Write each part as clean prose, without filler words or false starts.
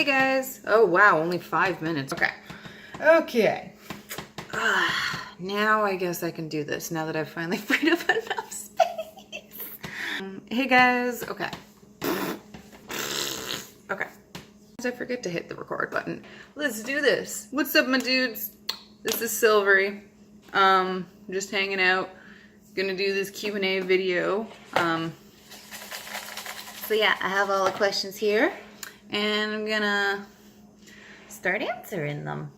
Hey guys. Oh wow, only 5 minutes. Okay. Now I guess I can do this now that I've finally freed up enough space. Hey guys. Okay. I forget to hit the record button. Let's do this. What's up, my dudes? This is Silvery. Just hanging out. Gonna do this Q&A video. So yeah, I have all the questions here, and I'm gonna start answering them.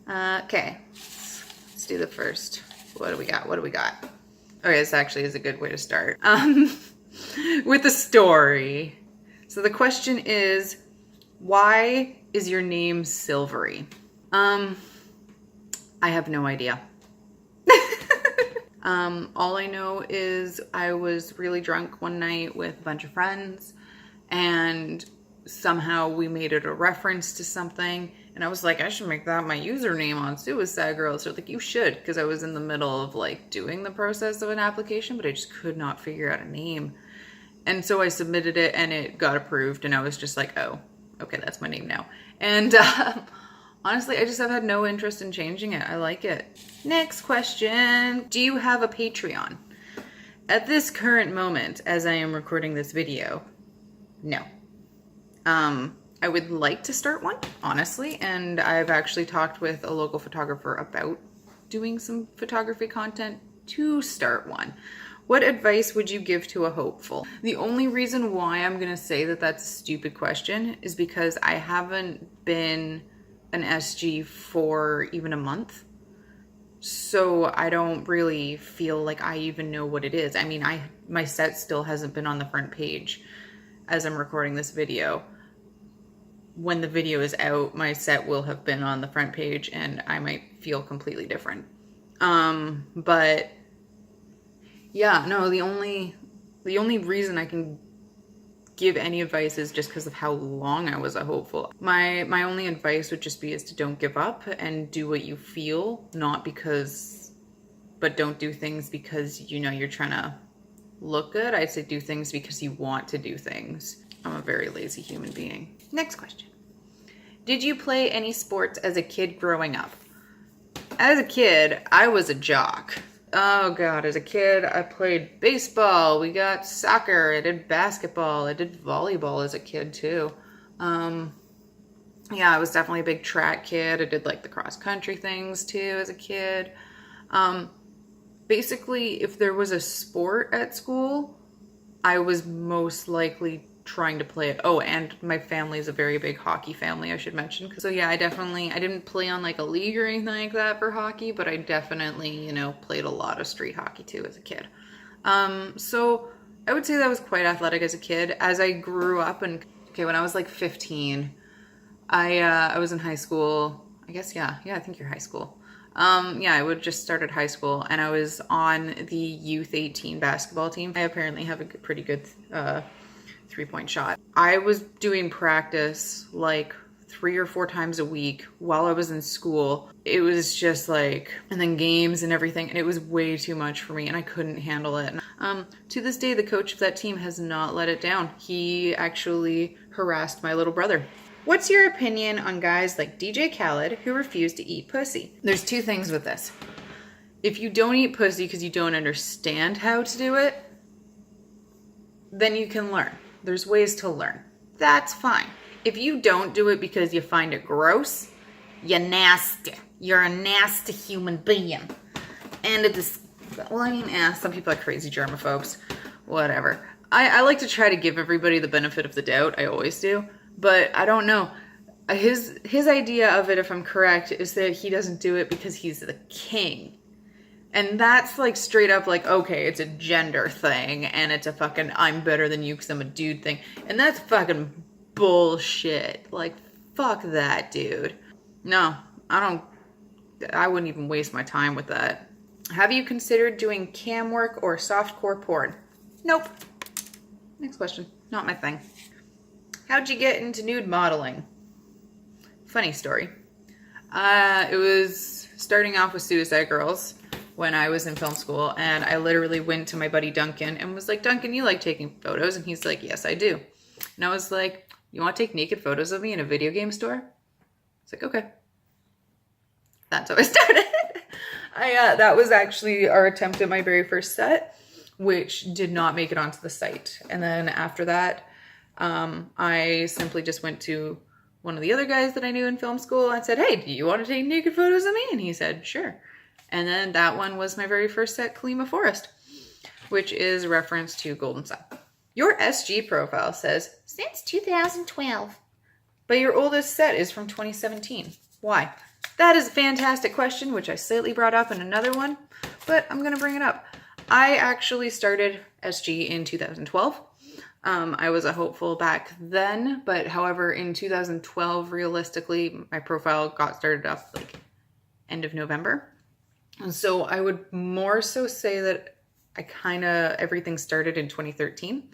Okay, let's do the first. What do we got? Okay, this actually is a good way to start. With the story. So the question is, why is your name Silvery? I have no idea. All I know is I was really drunk one night with a bunch of friends, and somehow we made it a reference to something, and I was like, I should make that my username on Suicide Girls. So like, you should, because I was in the middle of like doing the process of an application, but I just could not figure out a name. And so I submitted it and it got approved, and I was just like, oh, okay, that's my name now. And honestly, I just have had no interest in changing it. I like it. Next question. Do you have a Patreon? At this current moment, as I am recording this video, no. I would like to start one, honestly, and I've actually talked with a local photographer about doing some photography content to start one. What advice would you give to a hopeful? The only reason why I'm gonna say that that's a stupid question is because I haven't been an SG for even a month. So I don't really feel like I even know what it is. I mean, my set still hasn't been on the front page as I'm recording this video. When the video is out, my set will have been on the front page and I might feel completely different. But yeah, no, the only reason I can give any advice is just because of how long I was a hopeful. My only advice would just be is to don't give up and do what you feel, but don't do things because you know you're trying to look good. I'd say do things because you want to do things. I'm a very lazy human being. Next question. Did you play any sports as a kid growing up? As a kid, I was a jock. Oh God, as a kid, I played baseball. We got soccer. I did basketball. I did volleyball as a kid too. Yeah, I was definitely a big track kid. I did like the cross country things too as a kid. Basically, if there was a sport at school, I was most likely trying to play it. Oh, and my family is a very big hockey family, I should mention. So yeah, I didn't play on like a league or anything like that for hockey, but I definitely, you know, played a lot of street hockey too as a kid. So I would say that I was quite athletic as a kid. As I grew up and, when I was like 15, I was in high school. I guess, yeah, I think you're high school. Yeah, I would just started high school and I was on the youth 18 basketball team. I apparently have a pretty good, 3-point shot. I was doing practice like 3 or 4 times a week while I was in school. It was just like, and then games and everything, and it was way too much for me and I couldn't handle it. To this day, the coach of that team has not let it down. He actually harassed my little brother. What's your opinion on guys like DJ Khaled who refuse to eat pussy? There's 2 things with this. If you don't eat pussy because you don't understand how to do it, then you can learn. There's ways to learn. That's fine. If you don't do it because you find it gross, you're nasty. You're a nasty human being. And some people are crazy germaphobes. Whatever. I like to try to give everybody the benefit of the doubt. I always do. But I don't know. His idea of it, if I'm correct, is that he doesn't do it because he's the king. And that's like straight up like, okay, it's a gender thing and it's a fucking I'm better than you because I'm a dude thing. And that's fucking bullshit. Like, fuck that, dude. No, I wouldn't even waste my time with that. Have you considered doing cam work or softcore porn? Nope. Next question. Not my thing. How'd you get into nude modeling? Funny story. It was starting off with Suicide Girls when I was in film school, and I literally went to my buddy Duncan and was like, Duncan, you like taking photos? And he's like, yes, I do. And I was like, You want to take naked photos of me in a video game store? It's like, okay. That's how I started. That was actually our attempt at my very first set, which did not make it onto the site. And then after that, I simply just went to one of the other guys that I knew in film school and said, hey, do you want to take naked photos of me? And he said, sure. And then that one was my very first set, Kalima Forest, which is a reference to Golden Sun. Your SG profile says, since 2012. But your oldest set is from 2017. Why? That is a fantastic question, which I slightly brought up in another one, but I'm going to bring it up. I actually started SG in 2012. I was a hopeful back then, but however, in 2012, realistically, my profile got started up like end of November. And so I would more so say that everything started in 2013.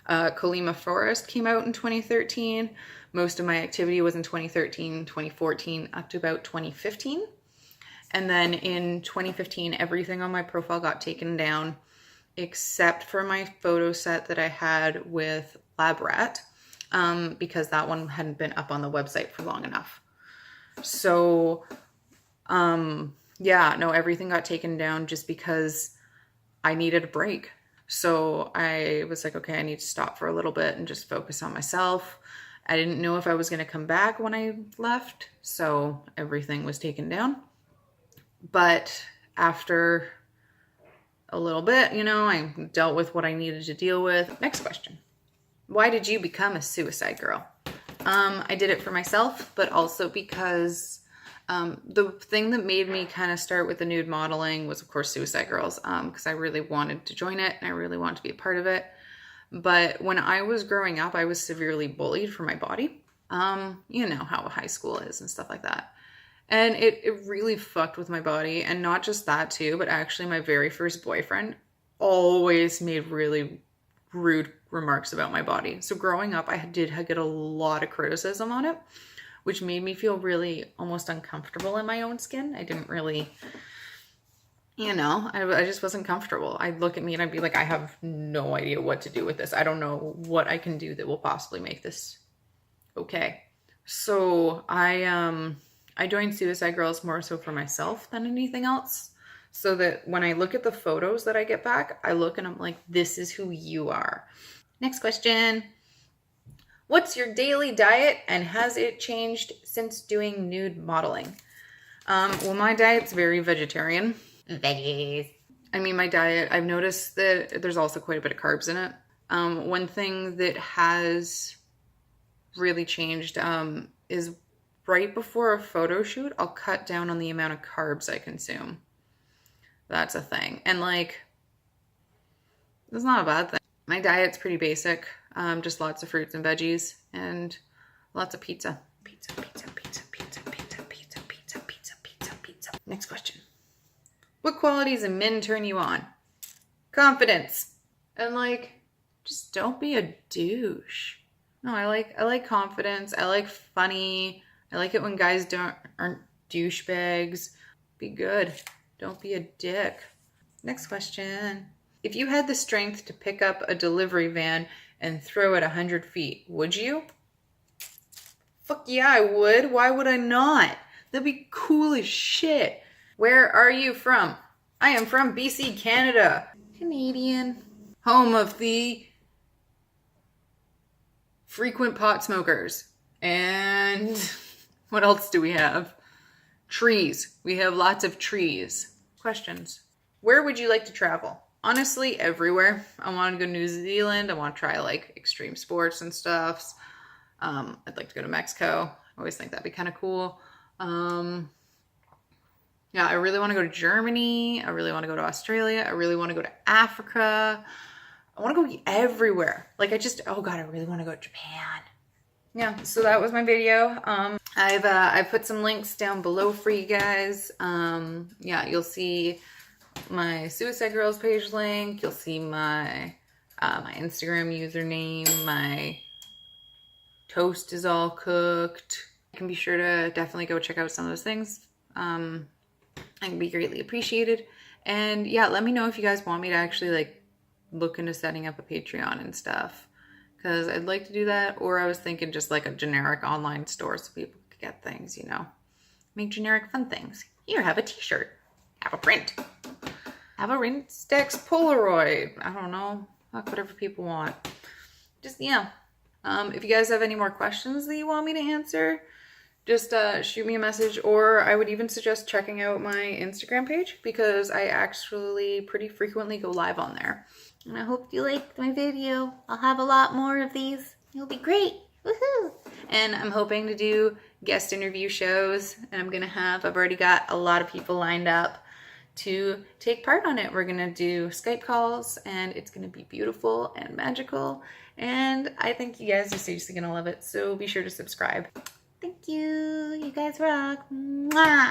Kalima Forest came out in 2013. Most of my activity was in 2013, 2014, up to about 2015. And then in 2015, everything on my profile got taken down except for my photo set that I had with Lab Rat, because that one hadn't been up on the website for long enough. So, yeah, no, everything got taken down just because I needed a break. So I was like, okay, I need to stop for a little bit and just focus on myself. I didn't know if I was going to come back when I left, so everything was taken down. But after a little bit, I dealt with what I needed to deal with. Next question. Why did you become a suicide girl? I did it for myself, but also because the thing that made me kind of start with the nude modeling was, of course, Suicide Girls, because I really wanted to join it and I really wanted to be a part of it. But when I was growing up, I was severely bullied for my body. You know how high school is and stuff like that. And it really fucked with my body. And not just that too, but actually my very first boyfriend always made really rude remarks about my body. So growing up, I did get a lot of criticism on it, which made me feel really almost uncomfortable in my own skin. I didn't really, I just wasn't comfortable. I'd look at me and I'd be like, I have no idea what to do with this. I don't know what I can do that will possibly make this okay. So I joined Suicide Girls more so for myself than anything else. So that when I look at the photos that I get back, I look and I'm like, this is who you are. Next question. What's your daily diet and has it changed since doing nude modeling? Well, my diet's very vegetarian. Veggies. I mean, my diet, I've noticed that there's also quite a bit of carbs in it. One thing that has really changed is right before a photo shoot, I'll cut down on the amount of carbs I consume. That's a thing. And it's not a bad thing. My diet's pretty basic. Just lots of fruits and veggies and lots of pizza. Pizza. Next question. What qualities in men turn you on? Confidence. And just don't be a douche. No, I like confidence. I like funny. I like it when guys aren't douchebags. Be good. Don't be a dick. Next question. If you had the strength to pick up a delivery van and throw it 100 feet, would you? Fuck yeah, I would. Why would I not? That'd be cool as shit. Where are you from? I am from BC, Canada. Canadian. Home of the frequent pot smokers. And what else do we have? Trees. We have lots of trees. Questions. Where would you like to travel? Honestly, everywhere. I want to go to New Zealand. I want to try extreme sports and stuff. I'd like to go to Mexico. I always think that'd be kind of cool. Yeah, I really want to go to Germany. I really want to go to Australia. I really want to go to Africa. I want to go everywhere. Oh God, I really want to go to Japan. Yeah, so that was my video. I've put some links down below for you guys. Yeah, you'll see my Suicide Girls page link. You'll see my my Instagram username. My toast is all cooked. You can be sure to definitely go check out some of those things. I can be greatly appreciated. And yeah, let me know if you guys want me to actually look into setting up a Patreon and stuff. because I'd like to do that. Or I was thinking just like a generic online store so people could get things, you know, make generic fun things. Here, have a t-shirt, have a print, have a Instax Polaroid. I don't know, like whatever people want. Just, yeah. If you guys have any more questions that you want me to answer, just shoot me a message, or I would even suggest checking out my Instagram page because I actually pretty frequently go live on there. And I hope you liked my video. I'll have a lot more of these. It'll be great. Woohoo! And I'm hoping to do guest interview shows, and I've already got a lot of people lined up to take part on it. We're gonna do Skype calls, and it's gonna be beautiful and magical, and I think you guys are seriously gonna love it, so be sure to subscribe. Thank you. You guys rock. Mwah!